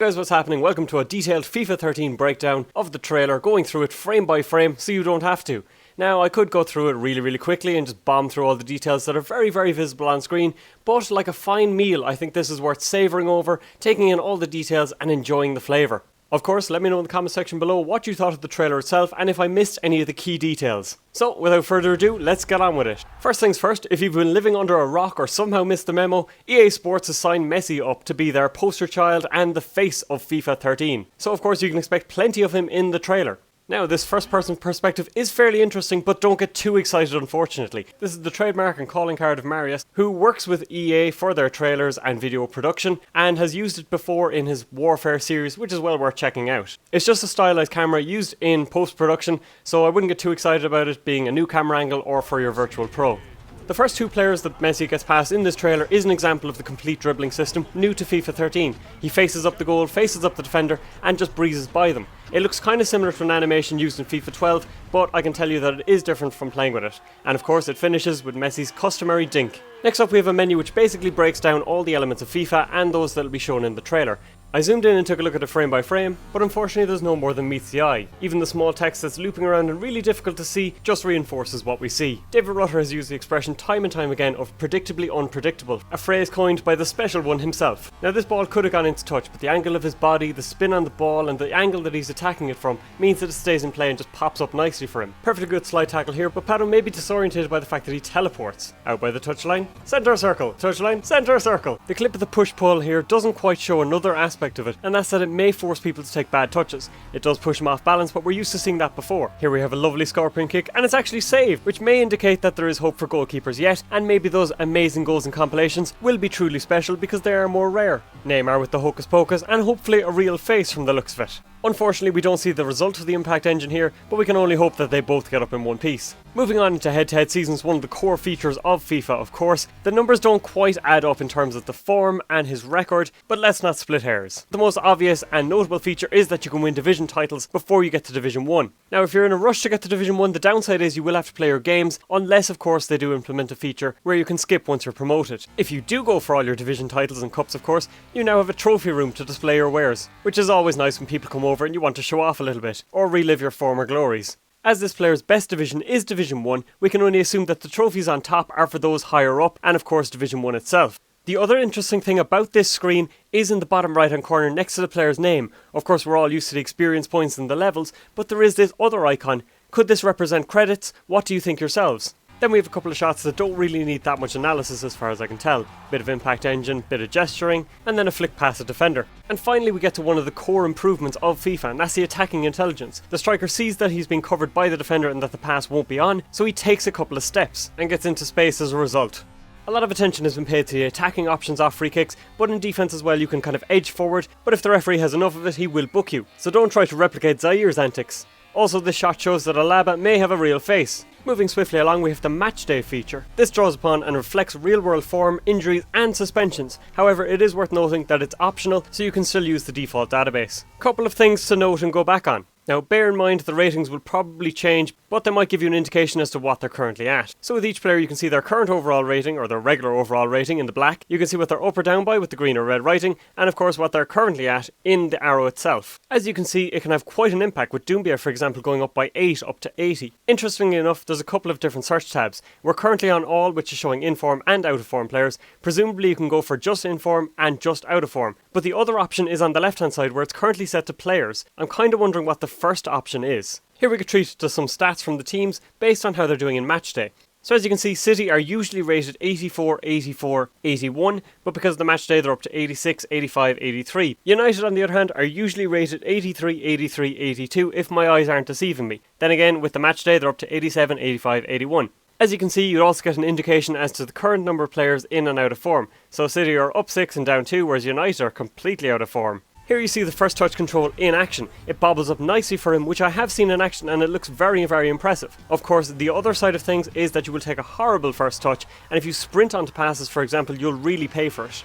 Guys, what's happening? Welcome to a detailed FIFA 13 breakdown of the trailer, going through it frame by frame so you don't have to. Now, I could go through it really quickly and just bomb through all the details that are very visible on screen, but like a fine meal, I think this is worth savouring over, taking in all the details and enjoying the flavour. Of course, let me know in the comment section below what you thought of the trailer itself and if I missed any of the key details. So, without further ado, let's get on with it. First things first, if you've been living under a rock or somehow missed the memo, EA Sports has signed Messi up to be their poster child and the face of FIFA 13. So of course you can expect plenty of him in the trailer. Now, this first-person perspective is fairly interesting, but don't get too excited, unfortunately. This is the trademark and calling card of Marius, who works with EA for their trailers and video production, and has used it before in his Warfare series, which is well worth checking out. It's just a stylized camera used in post-production, so I wouldn't get too excited about it being a new camera angle or for your Virtual Pro. The first two players that Messi gets past in this trailer is an example of the complete dribbling system new to FIFA 13. He faces up the goal, faces up the defender, and just breezes by them. It looks kind of similar to an animation used in FIFA 12, but I can tell you that it is different from playing with it. And of course it finishes with Messi's customary dink. Next up we have a menu which basically breaks down all the elements of FIFA and those that will be shown in the trailer. I zoomed in and took a look at it frame by frame, but unfortunately there's no more than meets the eye. Even the small text that's looping around and really difficult to see just reinforces what we see. David Rutter has used the expression time and time again of predictably unpredictable, a phrase coined by the special one himself. Now this ball could have gone into touch, but the angle of his body, the spin on the ball and the angle that he's attacking it from means that it stays in play and just pops up nicely for him. Perfectly good slide tackle here, but Pato may be disorientated by the fact that he teleports. Out by the touchline, centre circle, touchline, centre circle. The clip of the push-pull here doesn't quite show another aspect of it, and that's that it may force people to take bad touches. It does push them off balance, but we're used to seeing that before. Here we have a lovely scorpion kick, and it's actually saved, which may indicate that there is hope for goalkeepers yet, and maybe those amazing goals and compilations will be truly special because they are more rare. Neymar with the hocus pocus, and hopefully a real face from the looks of it. Unfortunately, we don't see the result of the impact engine here, but we can only hope that they both get up in one piece. Moving on into head-to-head seasons, one of the core features of FIFA, of course, the numbers don't quite add up in terms of the form and his record, but let's not split hairs. The most obvious and notable feature is that you can win division titles before you get to Division 1. Now, if you're in a rush to get to Division 1, the downside is you will have to play your games, unless of course they do implement a feature where you can skip once you're promoted. If you do go for all your division titles and cups, of course, you now have a trophy room to display your wares, which is always nice when people come over and you want to show off a little bit, or relive your former glories. As this player's best division is Division 1, we can only assume that the trophies on top are for those higher up, and of course Division 1 itself. The other interesting thing about this screen is in the bottom right hand corner next to the player's name. Of course we're all used to the experience points and the levels, but there is this other icon. Could this represent credits? What do you think yourselves? Then we have a couple of shots that don't really need that much analysis as far as I can tell. Bit of impact engine, bit of gesturing, and then a flick past a defender. And finally we get to one of the core improvements of FIFA, and that's the attacking intelligence. The striker sees that he's been covered by the defender and that the pass won't be on, so he takes a couple of steps and gets into space as a result. A lot of attention has been paid to the attacking options off free kicks, but in defense as well you can kind of edge forward, but if the referee has enough of it he will book you, so don't try to replicate Zaire's antics. Also, this shot shows that Alaba may have a real face. Moving swiftly along, we have the match day feature. This draws upon and reflects real world form, injuries and suspensions. However, it is worth noting that it's optional, so you can still use the default database. Couple of things to note and go back on. Now, bear in mind the ratings will probably change, but they might give you an indication as to what they're currently at. So with each player you can see their current overall rating, or their regular overall rating in the black. You can see what they're up or down by with the green or red writing, and of course what they're currently at in the arrow itself. As you can see, it can have quite an impact, with Doumbia for example going up by 8 up to 80. Interestingly enough, there's a couple of different search tabs. We're currently on all, which is showing in-form and out-of-form players. Presumably you can go for just in-form and just out-of-form. But the other option is on the left-hand side where it's currently set to players. I'm kind of wondering what the first option is. Here we get treated to some stats from the teams based on how they're doing in matchday. So as you can see, City are usually rated 84, 84, 81, but because of the matchday they're up to 86, 85, 83. United on the other hand are usually rated 83, 83, 82 if my eyes aren't deceiving me. Then again, with the matchday they're up to 87, 85, 81. As you can see, you'd also get an indication as to the current number of players in and out of form. So City are up 6 and down 2, whereas United are completely out of form. Here you see the first touch control in action. It bobbles up nicely for him, which I have seen in action, and it looks very impressive. Of course, the other side of things is that you will take a horrible first touch, and if you sprint onto passes for example, you'll really pay for it.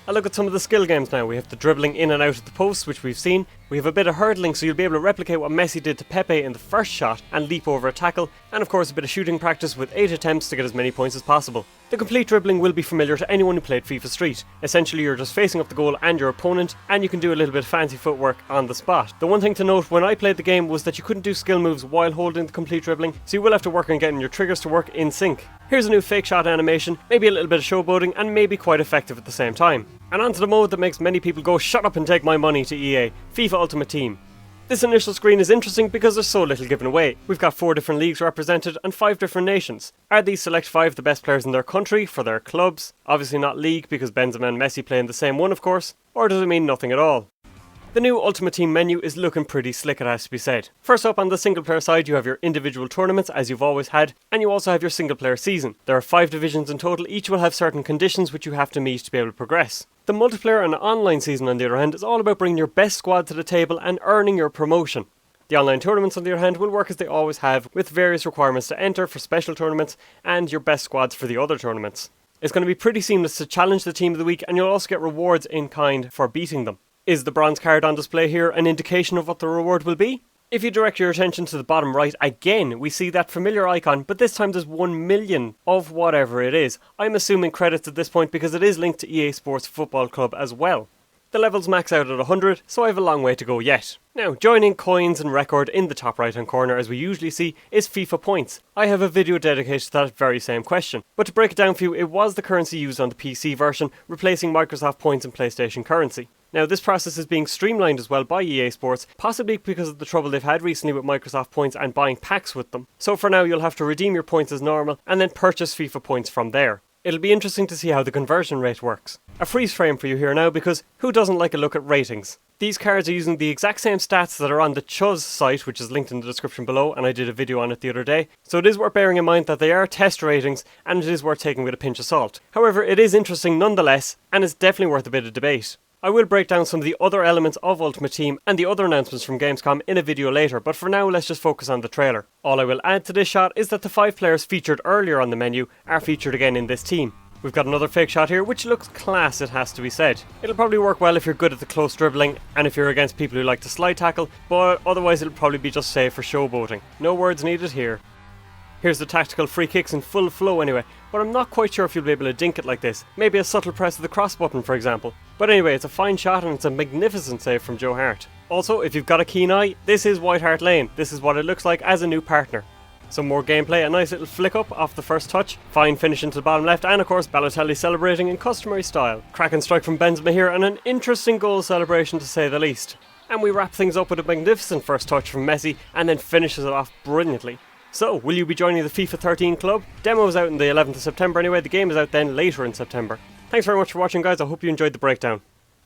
A look at some of the skill games now. We have the dribbling in and out of the post, which we've seen. We have a bit of hurdling, so you'll be able to replicate what Messi did to Pepe in the first shot and leap over a tackle. And of course a bit of shooting practice with 8 attempts to get as many points as possible. The complete dribbling will be familiar to anyone who played FIFA Street. Essentially you're just facing up the goal and your opponent, and you can do a little bit of fancy footwork on the spot. The one thing to note when I played the game was that you couldn't do skill moves while holding the complete dribbling, so you will have to work on getting your triggers to work in sync. Here's a new fake shot animation, maybe a little bit of showboating, and maybe quite effective at the same time. And onto the mode that makes many people go shut up and take my money to EA, FIFA Ultimate Team. This initial screen is interesting because there's so little given away. We've got 4 different leagues represented and 5 different nations. Are these select 5 the best players in their country, for their clubs? Obviously not league because Benzema and Messi play in the same one of course. Or does it mean nothing at all? The new Ultimate Team menu is looking pretty slick, it has to be said. First up, on the single player side you have your individual tournaments as you've always had, and you also have your single player season. There are 5 divisions in total, each will have certain conditions which you have to meet to be able to progress. The multiplayer and online season on the other hand is all about bringing your best squad to the table and earning your promotion. The online tournaments on the other hand will work as they always have, with various requirements to enter for special tournaments and your best squads for the other tournaments. It's going to be pretty seamless to challenge the team of the week, and you'll also get rewards in kind for beating them. Is the bronze card on display here an indication of what the reward will be? If you direct your attention to the bottom right, again we see that familiar icon, but this time there's 1 million of whatever it is. I'm assuming credits at this point because it is linked to EA Sports Football Club as well. The levels max out at 100, so I have a long way to go yet. Now, joining coins and record in the top right hand corner as we usually see is FIFA points. I have a video dedicated to that very same question. But to break it down for you, it was the currency used on the PC version, replacing Microsoft points and PlayStation currency. Now this process is being streamlined as well by EA Sports, possibly because of the trouble they've had recently with Microsoft points and buying packs with them. So for now you'll have to redeem your points as normal and then purchase FIFA points from there. It'll be interesting to see how the conversion rate works. A freeze frame for you here now because who doesn't like a look at ratings? These cards are using the exact same stats that are on the Chuz site, which is linked in the description below, and I did a video on it the other day. So it is worth bearing in mind that they are test ratings and it is worth taking with a pinch of salt. However, it is interesting nonetheless and it's definitely worth a bit of debate. I will break down some of the other elements of Ultimate Team and the other announcements from Gamescom in a video later, but for now let's just focus on the trailer. All I will add to this shot is that the 5 players featured earlier on the menu are featured again in this team. We've got another fake shot here which looks class, it has to be said. It'll probably work well if you're good at the close dribbling and if you're against people who like to slide tackle, but otherwise it'll probably be just safe for showboating. No words needed here. Here's the tactical free kicks in full flow anyway, but I'm not quite sure if you'll be able to dink it like this. Maybe a subtle press of the cross button for example. But anyway, it's a fine shot and it's a magnificent save from Joe Hart. Also, if you've got a keen eye, this is White Hart Lane. This is what it looks like as a new partner. Some more gameplay, a nice little flick up off the first touch, fine finish into the bottom left, and of course Balotelli celebrating in customary style. Cracking strike from Benzema here and an interesting goal celebration to say the least. And we wrap things up with a magnificent first touch from Messi and then finishes it off brilliantly. So, will you be joining the FIFA 13 club? Demo is out on the 11th of September anyway, the game is out then later in September. Thanks very much for watching guys, I hope you enjoyed the breakdown.